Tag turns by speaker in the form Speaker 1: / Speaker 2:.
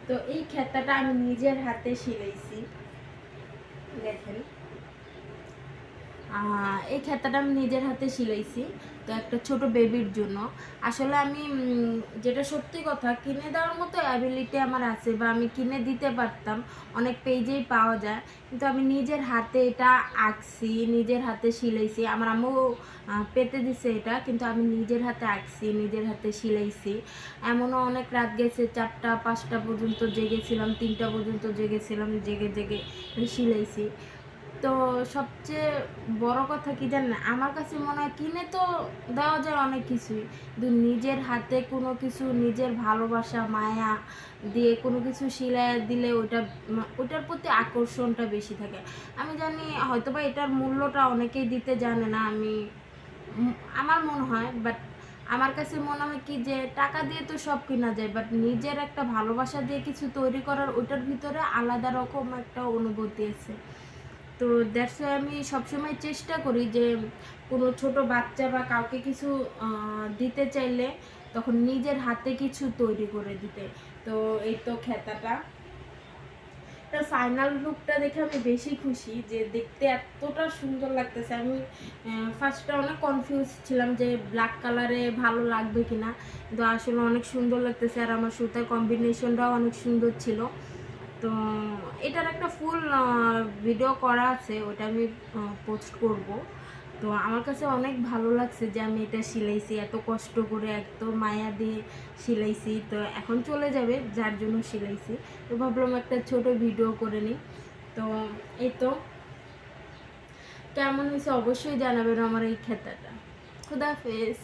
Speaker 1: তো এই খেতাটা আমি নিজের হাতে সিলাইছি, দেখেন এই খেতাটা আমি নিজের হাতে সিলাইছি। তো একটা ছোট বেবির জন্য। আসলে আমি যেটা সত্যি কথা, কিনে দেওয়ার মতো অ্যাবিলিটি আমার আছে বা আমি কিনে দিতে পারতাম, অনেক পেজেই পাওয়া যায়, কিন্তু আমি নিজের হাতে এটা আঁকছি, নিজের হাতে সিলাইছি। আমার আম্মু পেতে দিছে এটা, কিন্তু আমি নিজের হাতে আঁকছি, নিজের হাতে সিলাইছি। এমনও অনেক রাত গেছে, 4টা 5টা পর্যন্ত জেগেছিলাম, 3টা পর্যন্ত জেগেছিলাম, জেগে জেগে সিলাইছি। তো সবচেয়ে বড় কথা কি জানেন, আমার কাছে মনে হয় কিনে তো দেওয়া যায় অনেক কিছুই, কিন্তু নিজের হাতে কোনো কিছু, নিজের ভালোবাসা মায়া দিয়ে কোনো কিছু সিলাই দিলে ওটার প্রতি আকর্ষণটা বেশি থাকে। আমি জানি হয়তোবা এটার মূল্যটা অনেকেই দিতে জানে না, আমার মনে হয়, বাট আমার কাছে মনে হয় কি যে টাকা দিয়ে তো সব কেনা যায়, বাট নিজের একটা ভালোবাসা দিয়ে কিছু তৈরি করার, ওটার ভিতরে আলাদা রকম একটা অনুভূতি আছে। তো দ্যাটস ওয়াই আমি সবসময় চেষ্টা করি যে কোনো ছোট বাচ্চা বা কাউকে কিছু দিতে চাইলে তখন নিজের হাতে কিছু তৈরি করে দিতে। তো এই তো খেতাটা, তার ফাইনাল লুকটা দেখে আমি বেশি খুশি, যে দেখতে এতটা সুন্দর লাগতেছে। আমি ফার্স্টে অনেক কনফিউজ ছিলাম যে ব্ল্যাক কালারে ভালো লাগবে কিনা, কিন্তু আসলে অনেক সুন্দর লাগতেছে, আর আমার সুতার কম্বিনেশনটাও অনেক সুন্দর ছিল। তো এটার একটা ফুল ভিডিও করা আছে, ওটা আমি পোস্ট করব। তো আমার কাছে অনেক ভালো লাগছে যে আমি এটা সিলাইছি, এত কষ্ট করে, এত মায়া দিয়ে সিলাইছি। তো এখন চলে যাবে, যার জন্য সিলাইছি। তো ভাবলাম একটা ছোট ভিডিও করে নিই। তো এই তো, কেমন হয়েছে অবশ্যই জানাবেন আমার এই খেতাটা। খুদা হাফেজ।